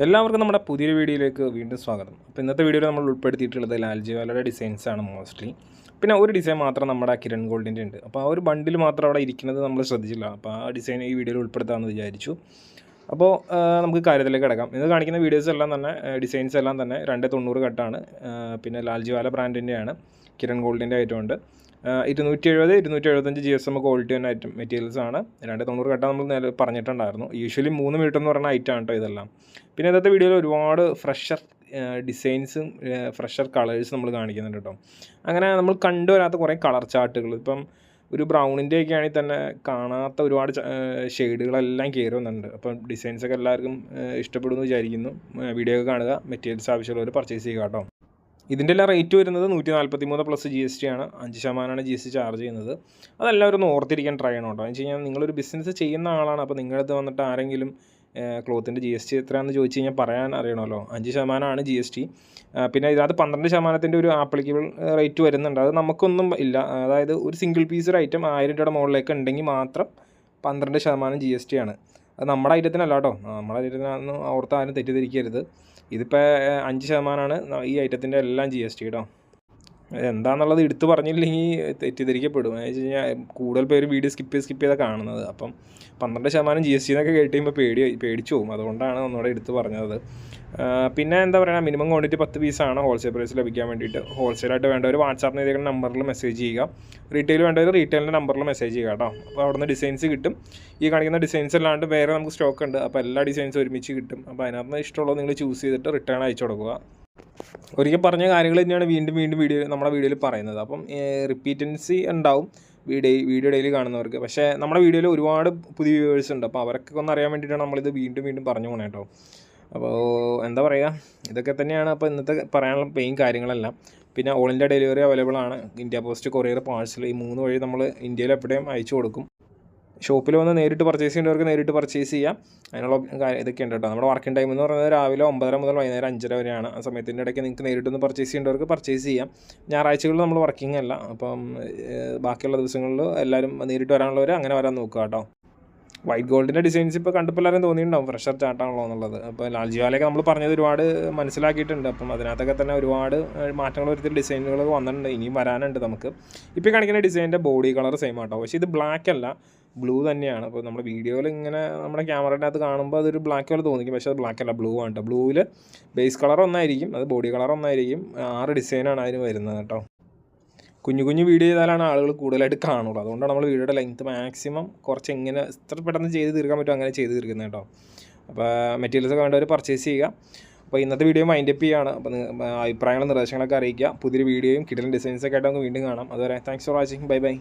എല്ലാവർക്കും നമ്മുടെ പുതിയൊരു വീഡിയോയിലേക്ക് വീണ്ടും സ്വാഗതം. അപ്പോൾ ഇന്നത്തെ വീഡിയോയിൽ നമ്മൾ ഉൾപ്പെടുത്തിയിട്ടുള്ളത് ലാൽജിവാലയുടെ ഡിസൈൻസാണ് മോസ്റ്റ്ലി. പിന്നെ ഒരു ഡിസൈൻ മാത്രം നമ്മുടെ കിരൺ ഗോൾഡിൻ്റെ ഉണ്ട്. അപ്പോൾ ആ ഒരു ബണ്ടിൽ മാത്രം അവിടെ ഇരിക്കുന്നത് നമ്മൾ ശ്രദ്ധിച്ചില്ല. അപ്പോൾ ആ ഡിസൈൻ ഈ വീഡിയോയിൽ ഉൾപ്പെടുത്താമെന്ന് വിചാരിച്ചു. അപ്പോൾ നമുക്ക് കാര്യത്തിലേക്ക് കിടക്കാം. ഇത് കാണിക്കുന്ന വീഡിയോസ് എല്ലാം തന്നെ ഡിസൈൻസ് എല്ലാം തന്നെ 290 കട്ടാണ്. പിന്നെ ലാൽജിവാല ബ്രാൻഡിൻ്റെയാണ്. കിരൺ ഗോൾഡിൻ്റെ ഐറ്റമുണ്ട്. 270, 275 GSM ക്വാളിറ്റി തന്നെ ഐറ്റം മെറ്റീരിയൽസാണ്. 290 കട്ട നമ്മൾ നേരെ പറഞ്ഞിട്ടുണ്ടായിരുന്നു. യൂഷ്വലി 3 മീറ്റർ എന്ന് പറയുന്ന ഐറ്റമാണ് കേട്ടോ ഇതെല്ലാം. പിന്നെ ഇന്നത്തെ വീഡിയോയിൽ ഒരുപാട് ഫ്രഷർ ഡിസൈൻസും ഫ്രഷർ കളേഴ്സ് നമ്മൾ കാണിക്കുന്നുണ്ട് കേട്ടോ. അങ്ങനെ നമ്മൾ കണ്ടുവരാത്ത കുറേ കളർ ചാർട്ടുകൾ, ഇപ്പം ഒരു ബ്രൗണിൻ്റെ ഒക്കെ ആണെങ്കിൽ തന്നെ കാണാത്ത ഒരുപാട് ഷെയ്ഡുകളെല്ലാം കയറി വന്നിട്ടുണ്ട്. അപ്പം ഡിസൈൻസൊക്കെ എല്ലാവർക്കും ഇഷ്ടപ്പെടുമെന്ന് വിചാരിക്കുന്നു. വീഡിയോ ഒക്കെ കാണുക, മെറ്റീരിയൽസ് ആവശ്യമുള്ളവർ പർച്ചേസ് ചെയ്യുക കേട്ടോ. ഇതിൻ്റെ എല്ലാം റേറ്റ് വരുന്നത് 143 പ്ലസ് GST ആണ്. 5% GST ചാർജ് ചെയ്യുന്നത്. അതെല്ലാവരും ഒന്ന് ഓർത്തിരിക്കാൻ ട്രൈ ചെയ്യണം കേട്ടോ. എന്ന് വെച്ച് കഴിഞ്ഞാൽ നിങ്ങളൊരു ബിസിനസ് ചെയ്യുന്ന ആളാണ്. അപ്പോൾ നിങ്ങളടുത്ത് വന്നിട്ട് ആരെങ്കിലും ക്ലോത്തിൻ്റെ GST എത്രയാണെന്ന് ചോദിച്ചു കഴിഞ്ഞാൽ പറയാൻ അറിയണമല്ലോ. 5% GST. പിന്നെ ഇതിനകത്ത് 12% ഒരു ആപ്ലിക്കബിൾ റേറ്റ് വരുന്നുണ്ട്. അത് നമുക്കൊന്നും ഇല്ല. അതായത് ഒരു സിംഗിൾ പീസ് ഒരു ഐറ്റം 1000 രൂപയുടെ മുകളിലേക്ക് ഉണ്ടെങ്കിൽ മാത്രം 12% GST ആണ്. അത് നമ്മുടെ ഐറ്റത്തിനല്ല കേട്ടോ. നമ്മുടെ ഐറ്റത്തിനൊന്നും ഓർത്ത് ആരും തെറ്റിദ്ധരിക്കരുത്. ഇതിപ്പോൾ 5% ഈ ഐറ്റത്തിൻ്റെ എല്ലാം GST കേട്ടോ. എന്താണെന്നുള്ളത് എടുത്ത് പറഞ്ഞില്ലെങ്കിൽ തെറ്റിദ്ധരിക്കപ്പെടും. എന്ന് വെച്ച് കഴിഞ്ഞാൽ കൂടുതൽ പേര് വീഡിയോ സ്കിപ്പ് ചെയ്താൽ കാണുന്നത്. അപ്പം 12% GST എന്നൊക്കെ കേട്ട് കഴിയുമ്പോൾ പേടിച്ചു പോകും. അതുകൊണ്ടാണ് ഒന്നുകൂടെ എടുത്ത് പറഞ്ഞത്. പിന്നെ എന്താ പറയുക, മിനിമം ക്വാണ്ടിറ്റി 10 പീസാണ് ഹോൾസെയിൽ പ്രൈസ് ലഭിക്കാൻ വേണ്ടിയിട്ട്. ഹോൾസെയിലായിട്ട് വേണ്ടവർ വാട്സാപ്പിൽ ചെയ്തേക്കുന്ന നമ്പറിൽ മെസ്സേജ് ചെയ്യുക. റീറ്റെയിൽ വേണ്ടവർ റീറ്റെയിലിൻ്റെ നമ്പറിൽ മെസ്സേജ് ചെയ്യുക കേട്ടോ. അപ്പോൾ അവിടെ നിന്ന് ഡിസൈൻസ് കിട്ടും. ഈ കാണിക്കുന്ന ഡിസൈൻസ് അല്ലാണ്ട് വേറെ നമുക്ക് സ്റ്റോക്ക് ഉണ്ട്. അപ്പോൾ എല്ലാ ഡിസൈൻസും ഒരുമിച്ച് കിട്ടും. അപ്പോൾ അതിനകത്ത് ഇഷ്ടമുള്ളത് നിങ്ങൾ ചൂസ് ചെയ്തിട്ട് റിട്ടേൺ അയച്ചു കൊടുക്കുക. ഒരിക്കൽ പറഞ്ഞ കാര്യങ്ങൾ തന്നെയാണ് വീണ്ടും നമ്മുടെ വീഡിയോയിൽ പറയുന്നത്. അപ്പം റിപ്പീറ്റൻസി ഉണ്ടാവും വീഡിയോ ഡെയിലി കാണുന്നവർക്ക്. പക്ഷേ നമ്മുടെ വീഡിയോയിൽ ഒരുപാട് പുതിയ വ്യൂവേഴ്സ് ഉണ്ട്. അപ്പോൾ അവരൊക്കെ ഒന്ന് അറിയാൻ വേണ്ടിയിട്ടാണ് നമ്മളിത് വീണ്ടും പറഞ്ഞു പോകണേ കേട്ടോ. അപ്പോൾ എന്താ പറയുക, ഇതൊക്കെ തന്നെയാണ് അപ്പോൾ ഇന്നത്തെ പറയാനുള്ള മെയിൻ കാര്യങ്ങളെല്ലാം. പിന്നെ ഓൾ ഇന്ത്യ ഡെലിവറി അവൈലബിൾ ആണ്. ഇന്ത്യ പോസ്റ്റ്, കൊറിയർ, പാഴ്സൽ, ഈ 3 വഴി നമ്മൾ ഇന്ത്യയിൽ എവിടെയും അയച്ചു കൊടുക്കും. ഷോപ്പിൽ വന്ന് നേരിട്ട് പർച്ചേസ് ചെയ്യേണ്ടവർക്ക് നേരിട്ട് പർച്ചേസ് ചെയ്യാം. അതിനുള്ള ഇതൊക്കെ ഉണ്ട് കേട്ടോ. നമ്മുടെ വർക്കിംഗ് ടൈം എന്ന് പറയുന്നത് രാവിലെ 9:30 മുതൽ വൈകുന്നേരം 5:30 വരെയാണ്. ആ സമയത്തിൻ്റെ ഇടയ്ക്ക് നിങ്ങൾക്ക് നേരിട്ടൊന്ന് പർച്ചേസ് ചെയ്യേണ്ടവർക്ക് പർച്ചേസ് ചെയ്യാം. ഞായറാഴ്ചകളിൽ നമ്മൾ വർക്കിംഗ് അല്ല. അപ്പം ബാക്കിയുള്ള ദിവസങ്ങളിൽ എല്ലാവരും നേരിട്ട് വരാനുള്ളവർ അങ്ങനെ വരാൻ നോക്കുക കേട്ടോ. വൈറ്റ് ഗോൾഡിൻ്റെ ഡിസൈൻസ് ഇപ്പോൾ കണ്ടപ്പോൾ എല്ലാവരും തോന്നിയിട്ടുണ്ടാവും ഫ്രഷർ ചാട്ടാണല്ലോ എന്നുള്ളത്. അപ്പോൾ ലാൽജിവാലയൊക്കെ നമ്മൾ പറഞ്ഞത് ഒരുപാട് മനസ്സിലാക്കിയിട്ടുണ്ട്. അപ്പം അതിനകത്തൊക്കെ തന്നെ ഒരുപാട് മാറ്റങ്ങൾ വരുത്തിയ ഡിസൈനുകളൊക്കെ വന്നിട്ടുണ്ട്. ഇനിയും വരാനുണ്ട് നമുക്ക്. ഇപ്പോൾ കാണിക്കുന്ന ഡിസൈനിൻ്റെ ബോഡി കളർ സെയിം ആട്ടോ. പക്ഷേ ഇത് ബ്ലാക്ക് അല്ല, ബ്ലൂ തന്നെയാണ്. അപ്പോൾ നമ്മുടെ വീഡിയോയിൽ ഇങ്ങനെ നമ്മുടെ ക്യാമറയുടെ അകത്ത് കാണുമ്പോൾ അതൊരു ബ്ലാക്ക് പോലെ തോന്നിക്കും. പക്ഷേ അത് ബ്ലാക്ക് അല്ല, ബ്ലൂ ആണ് കേട്ടോ. ബ്ലൂവിൽ ബേസ് കളർ ഒന്നായിരിക്കും, അത് ബോഡി കളർ ഒന്നായിരിക്കും. 6 ഡിസൈനാണ് അതിന് വരുന്നത് കേട്ടോ. കുഞ്ഞു വീഡിയോ ചെയ്താലാണ് ആളുകൾ കൂടുതലായിട്ട് കാണുള്ളൂ. അതുകൊണ്ടാണ് നമ്മൾ വീഡിയോയുടെ ലെങ്ത്ത് മാക്സിമം കുറച്ച് എങ്ങനെ എത്ര പെട്ടെന്ന് ചെയ്ത് തീർക്കാൻ പറ്റും അങ്ങനെ ചെയ്ത് തീർക്കുന്നത് കേട്ടോ. അപ്പോൾ മെറ്റീരിയൽസ് ഒക്കെ വേണ്ടവർ പർച്ചേസ് ചെയ്യുക. അപ്പോൾ ഇന്നത്തെ വീഡിയോ മൈൻഡപ്പ് ചെയ്യുകയാണ്. അപ്പോൾ അഭിപ്രായങ്ങളും നിർദ്ദേശങ്ങളൊക്കെ അറിയിക്കുക. പുതിയൊരു വീഡിയോയും കിടിലൻ ഡിസൈൻസൊക്കെ ആയിട്ട് നമുക്ക് വീണ്ടും കാണാം. അതുവരെ താങ്ക്സ് ഫോർ വാച്ചിങ്. ബൈ.